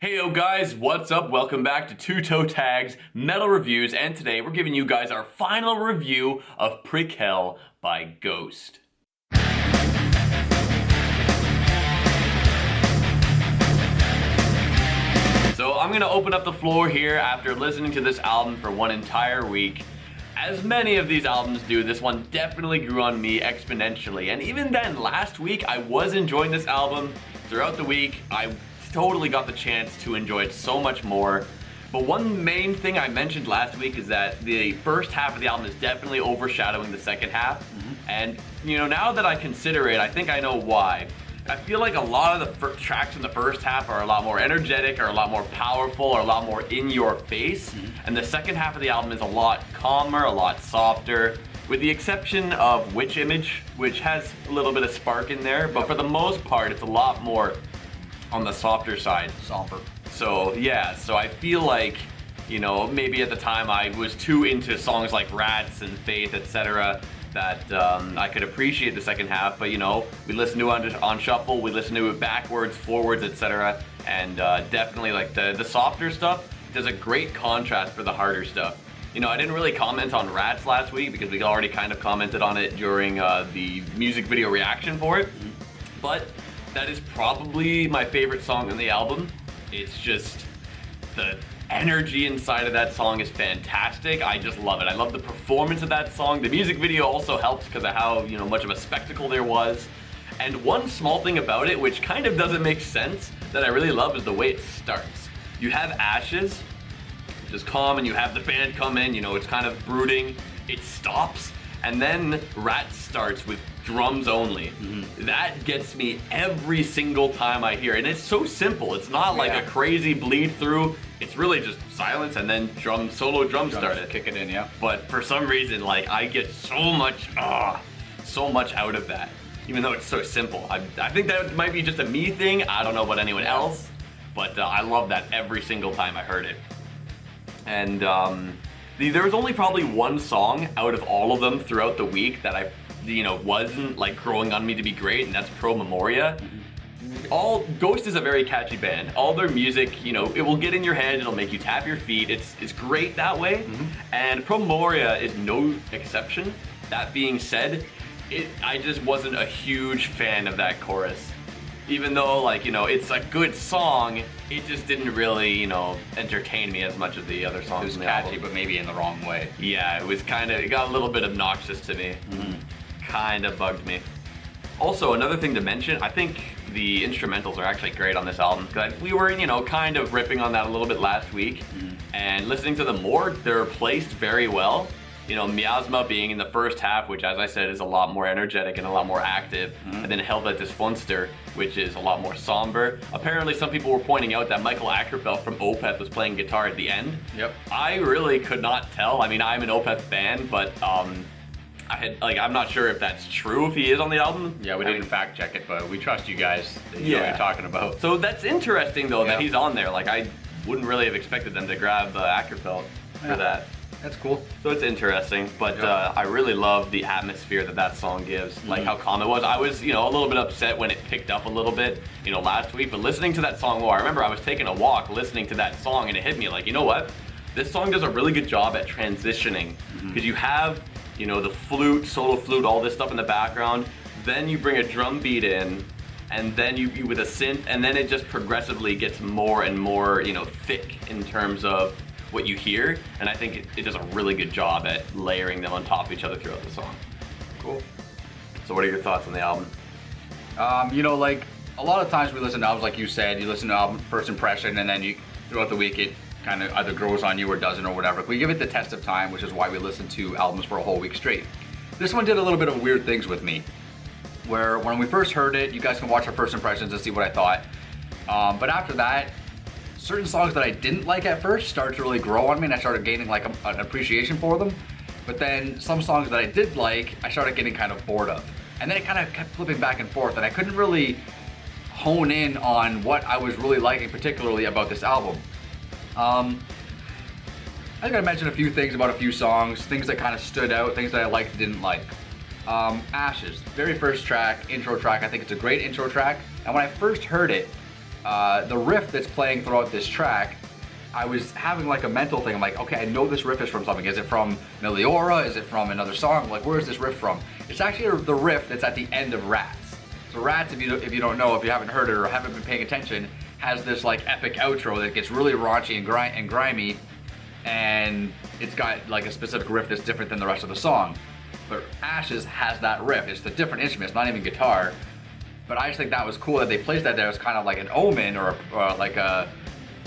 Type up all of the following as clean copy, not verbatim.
Hey yo guys, what's up? Welcome back to Two Toe Tags Metal Reviews, and today we're giving you guys our final review of Prequelle by Ghost. So I'm gonna open up the floor here after listening to this album for one entire week. As many of these albums do, this one definitely grew on me exponentially, and even then, last week I was enjoying this album. Throughout the week, I totally got the chance to enjoy it so much more. But one main thing I mentioned last week is that the first half of the album is definitely overshadowing the second half. And you know, now that I consider it, I think I know why. I feel like a lot of the tracks in the first half are a lot more energetic, or a lot more powerful, or a lot more in your face. And the second half of the album is a lot calmer, a lot softer, with the exception of Witch Image, which has a little bit of spark in there, but for the most part, it's a lot more on the softer side. Somber. So yeah, so I feel like, you know, maybe at the time I was too into songs like Rats and Faith, etc., that I could appreciate the second half, but you know, we listen to it on shuffle, we listen to it backwards, forwards, etc., and definitely like the softer stuff does a great contrast for the harder stuff. You know, I didn't really comment on Rats last week because we already kind of commented on it during the music video reaction for it, but that is probably my favorite song on the album. It's just, the energy inside of that song is fantastic. I just love it. I love the performance of that song. The music video also helps because of how, you know, much of a spectacle there was. And one small thing about it, which kind of doesn't make sense, that I really love is the way it starts. You have Ashes, which is calm, and you have the band come in, you know, it's kind of brooding. It stops, and then Rat starts with drums only. That gets me every single time I hear it. And it's so simple. It's not like a crazy bleed through. It's really just silence and then solo drum started. Kick it in, yeah. But for some reason, like, I get so much out of that, even though it's so simple. I think that might be just a me thing. I don't know about anyone else, but I love that every single time I heard it. And there was only probably one song out of all of them throughout the week that I, you know, wasn't like growing on me to be great, and that's Pro Memoria. Ghost is a very catchy band. All their music, you know, it will get in your head, it'll make you tap your feet. It's great that way. And Pro Memoria is no exception. That being said, I just wasn't a huge fan of that chorus. Even though, like, you know, it's a good song, it just didn't really, you know, entertain me as much as the other songs. It was catchy, but maybe in the wrong way. Yeah, it got a little bit obnoxious to me. Kind of bugged me. Also, another thing to mention, I think the instrumentals are actually great on this album. We were, you know, kind of ripping on that a little bit last week, and listening to them more, they're placed very well. You know, Miasma being in the first half, which, as I said, is a lot more energetic and a lot more active, and then Helvetis Funster, which is a lot more somber. Apparently, some people were pointing out that Michael Ackerfeld from Opeth was playing guitar at the end. I really could not tell. I mean, I'm an Opeth fan, but I'm not sure if that's true, if he is on the album. Yeah, we didn't fact check it, but we trust you guys that you know what you're talking about. So that's interesting, though, that he's on there. Like, I wouldn't really have expected them to grab Ackerfeld for that. That's cool. So it's interesting, but I really love the atmosphere that song gives, like how calm it was. I was, you know, a little bit upset when it picked up a little bit, you know, last week, but listening to that song more, I remember I was taking a walk listening to that song, and it hit me like, you know what? This song does a really good job at transitioning, because you have, you know, the flute, solo flute, all this stuff in the background, then you bring a drum beat in, and then you with a synth, and then it just progressively gets more and more, you know, thick in terms of what you hear, and I think it does a really good job at layering them on top of each other throughout the song. Cool. So what are your thoughts on the album? You know, like, a lot of times we listen to albums, like you said, you listen to album first impression, and then throughout the week it kind of either grows on you or doesn't or whatever. We give it the test of time, which is why we listen to albums for a whole week straight. This one did a little bit of weird things with me, where when we first heard it, you guys can watch our first impressions and see what I thought. But after that, certain songs that I didn't like at first started to really grow on me, and I started gaining like an appreciation for them. But then some songs that I did like, I started getting kind of bored of. And then it kind of kept flipping back and forth, and I couldn't really hone in on what I was really liking particularly about this album. I gotta mention a few things about a few songs, things that kind of stood out, things that I liked and didn't like. Ashes, very first track, intro track, I think it's a great intro track. And when I first heard it, the riff that's playing throughout this track, I was having like a mental thing. I'm like, okay, I know this riff is from something. Is it from Meliora? Is it from another song? Like, where is this riff from? It's actually the riff that's at the end of Rats. So Rats, if you don't know, if you haven't heard it or haven't been paying attention, has this like epic outro that gets really raunchy and grimy, and it's got like a specific riff that's different than the rest of the song. But Ashes has that riff. It's a different instrument. It's not even guitar. But I just think that was cool that they placed that there as kind of like an omen or like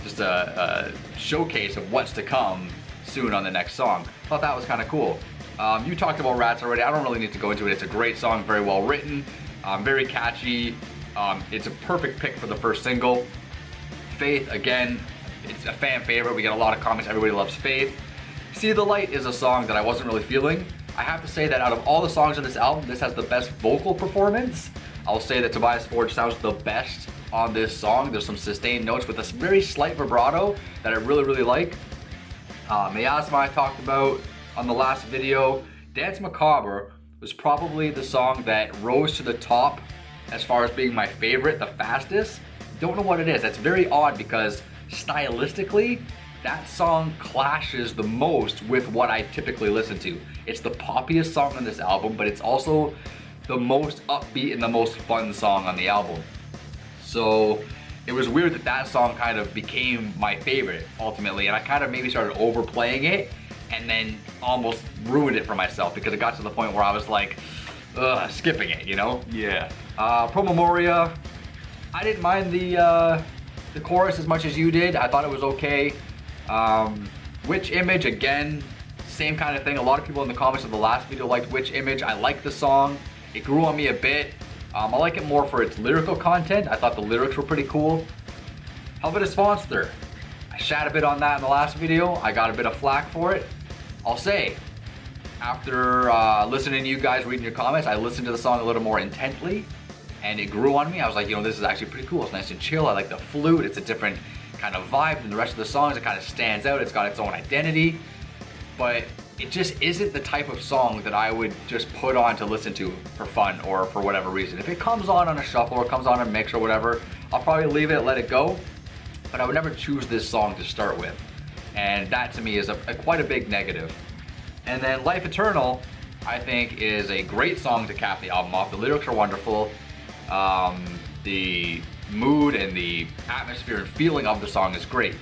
just a showcase of what's to come soon on the next song. Thought that was kind of cool. You talked about Rats already. I don't really need to go into it. It's a great song, very well written, very catchy. It's a perfect pick for the first single. Faith, again, it's a fan favorite. We get a lot of comments. Everybody loves Faith. See the Light is a song that I wasn't really feeling. I have to say that out of all the songs on this album, this has the best vocal performance. I'll say that Tobias Forge sounds the best on this song. There's some sustained notes with a very slight vibrato that I really, really like. Miasma I talked about on the last video. Dance Macabre was probably the song that rose to the top as far as being my favorite, the fastest. Don't know what it is. That's very odd because stylistically, that song clashes the most with what I typically listen to. It's the poppiest song on this album, but it's also the most upbeat and the most fun song on the album. So it was weird that that song kind of became my favorite ultimately, and I kind of maybe started overplaying it and then almost ruined it for myself because it got to the point where I was like, skipping it, you know? Yeah. Pro Memoria, I didn't mind the chorus as much as you did. I thought it was okay. Witch Image, again, same kind of thing. A lot of people in the comments of the last video liked Witch Image. I like the song. It grew on me a bit. I like it more for its lyrical content. I thought the lyrics were pretty cool. Helvetus Monster. I shat a bit on that in the last video. I got a bit of flack for it. I'll say, after listening to you guys reading your comments, I listened to the song a little more intently, and it grew on me. I was like, you know, this is actually pretty cool. It's nice and chill. I like the flute. It's a different kind of vibe than the rest of the songs. It kind of stands out. It's got its own identity, but it just isn't the type of song that I would just put on to listen to for fun or for whatever reason. If it comes on a shuffle or comes on a mix or whatever, I'll probably leave it, let it go, but I would never choose this song to start with. And that to me is quite a big negative. And then Life Eternal, I think, is a great song to cap the album off. The lyrics are wonderful. The mood and the atmosphere and feeling of the song is great.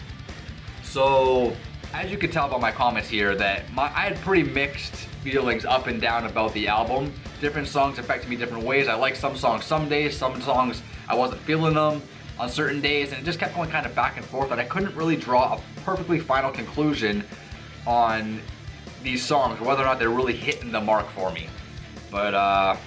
So, as you can tell by my comments here, that I had pretty mixed feelings up and down about the album. Different songs affected me different ways. I like some songs some days, some songs I wasn't feeling them on certain days, and it just kept going kind of back and forth, and I couldn't really draw a perfectly final conclusion on these songs, whether or not they're really hitting the mark for me. But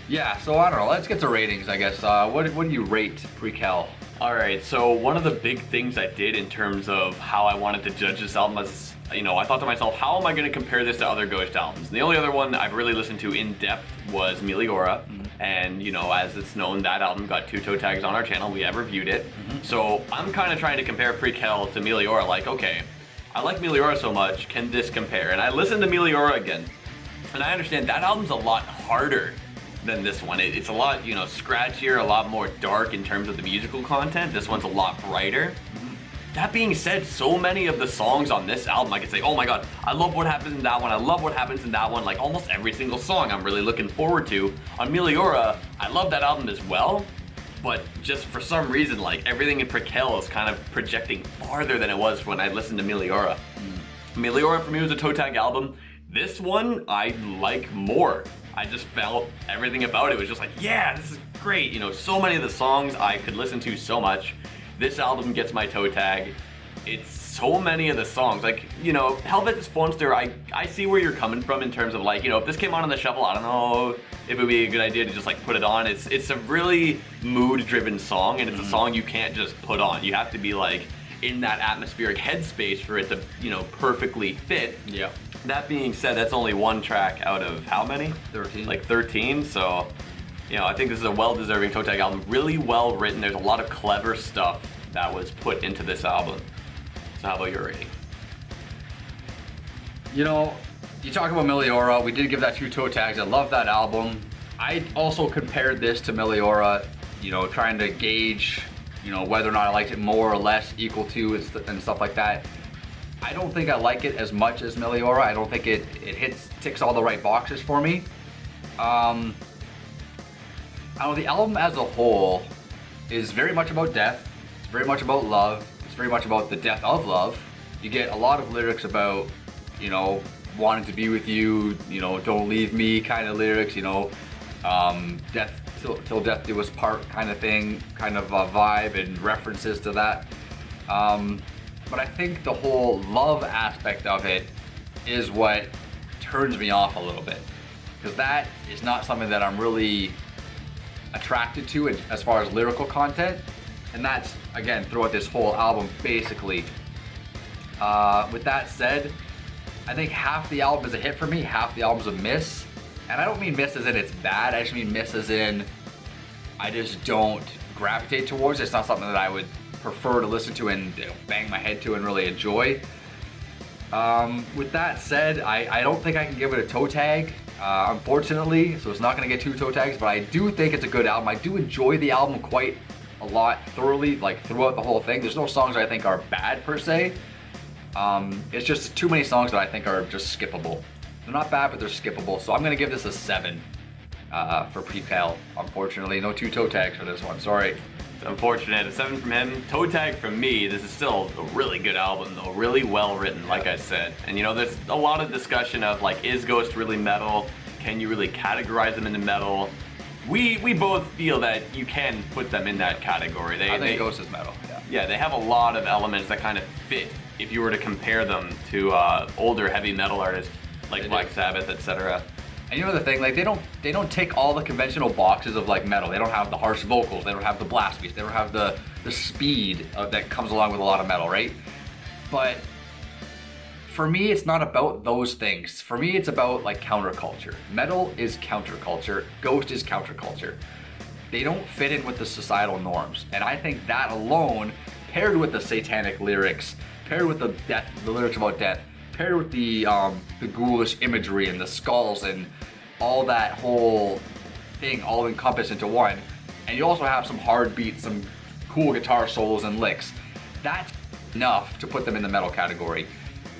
yeah, so I don't know, let's get to ratings, I guess. What do you rate Prequelle? Alright, so one of the big things I did in terms of how I wanted to judge this album was, you know, I thought to myself, how am I going to compare this to other Ghost albums? And the only other one I've really listened to in depth was Meliora. And, you know, as it's known, that album got 2 toe tags on our channel. We have reviewed it. So I'm kind of trying to compare Prequelle to Meliora, like, okay, I like Meliora so much, can this compare? And I listened to Meliora again, and I understand that album's a lot harder than this one. It's a lot, you know, scratchier, a lot more dark in terms of the musical content. This one's a lot brighter. That being said, so many of the songs on this album, I could say, oh my god, I love what happens in that one, I love what happens in that one, like almost every single song I'm really looking forward to. On Meliora, I love that album as well, but just for some reason, like everything in Prequelle is kind of projecting farther than it was when I listened to Meliora. Meliora for me was a toe tag album. This one, I like more. I just felt everything about it was just like, yeah, this is great. You know, so many of the songs I could listen to so much. This album gets my toe tag. It's so many of the songs, like, you know, Helvetus Monster, I see where you're coming from in terms of like, you know, if this came on the shuffle, I don't know if it would be a good idea to just like put it on. It's a really mood-driven song, and it's a song you can't just put on. You have to be like in that atmospheric headspace for it to, you know, perfectly fit. Yeah. That being said, that's only one track out of how many? 13. Like 13, so, you know, I think this is a well-deserving toe tag album. Really well written. There's a lot of clever stuff that was put into this album. So how about your rating? You know, you talk about Meliora, we did give that 2 toe tags. I love that album. I also compared this to Meliora you know, trying to gauge, you know, whether or not I liked it more or less, equal to, and stuff like that. I don't think I like it as much as Meliora. I don't think it ticks all the right boxes for me. I don't know, the album as a whole is very much about death. It's very much about love. It's very much about the death of love. You get a lot of lyrics about, you know, wanting to be with you, you know, don't leave me kind of lyrics, you know, death till death do us part kind of thing, kind of a vibe and references to that. But I think the whole love aspect of it is what turns me off a little bit, because that is not something that I'm really attracted to as far as lyrical content, and that's, again, throughout this whole album basically. With that said, I think half the album is a hit for me, half the album's a miss. And I don't mean miss as in it's bad, I just mean miss as in I just don't gravitate towards it. It's not something that I would prefer to listen to and, you know, bang my head to and really enjoy. With that said, I don't think I can give it a toe tag, unfortunately, so it's not going to get 2 toe tags, but I do think it's a good album. I do enjoy the album quite a lot, thoroughly, like throughout the whole thing. There's no songs that I think are bad per se. It's just too many songs that I think are just skippable. They're not bad, but they're skippable, so I'm going to give this a 7 for Prequelle. Unfortunately, no 2 toe tags for this one, sorry. It's unfortunate, a 7 from him. Toe tag from me. This is still a really good album though, really well written, like I said. And you know, there's a lot of discussion of like, is Ghost really metal? Can you really categorize them into metal? We both feel that you can put them in that category. I think Ghost is metal, yeah, they have a lot of elements that kind of fit if you were to compare them to older heavy metal artists like Black Sabbath, etc. And you know the thing, like they don't tick all the conventional boxes of like metal. They don't have the harsh vocals, they don't have the blast beats, they don't have the speed that comes along with a lot of metal, right? But for me, it's not about those things. For me, it's about like counterculture. Metal is counterculture, Ghost is counterculture. They don't fit in with the societal norms. And I think that alone, paired with the satanic lyrics, paired with the lyrics about death, paired with the ghoulish imagery and the skulls and all that whole thing all encompassed into one, and you also have some hard beats, some cool guitar solos and licks, that's enough to put them in the metal category.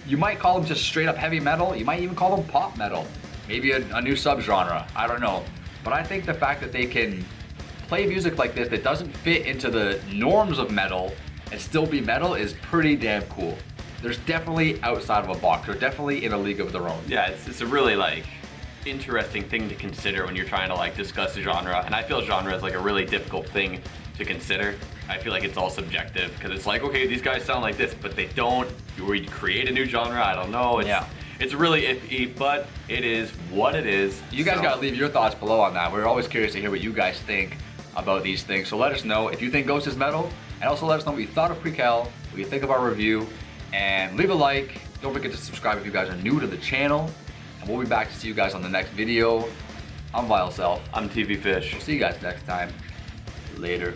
You might call them just straight up heavy metal, you might even call them pop metal, maybe a new subgenre, I don't know. But I think the fact that they can play music like this that doesn't fit into the norms of metal and still be metal is pretty damn cool. There's definitely outside of a box. They're definitely in a league of their own. Yeah, it's a really like interesting thing to consider when you're trying to like discuss a genre. And I feel genre is like a really difficult thing to consider. I feel like it's all subjective because it's like, okay, these guys sound like this, but they don't. We create a new genre. I don't know. It's really iffy, but it is what it is. You guys gotta leave your thoughts below on that. We're always curious to hear what you guys think about these things. So let us know if you think Ghost is metal, and also let us know what you thought of Prequelle, what you think of our review. And leave a like. Don't forget to subscribe if you guys are new to the channel. And we'll be back to see you guys on the next video. I'm Vile Self. I'm TV Fish. We'll see you guys next time. Later.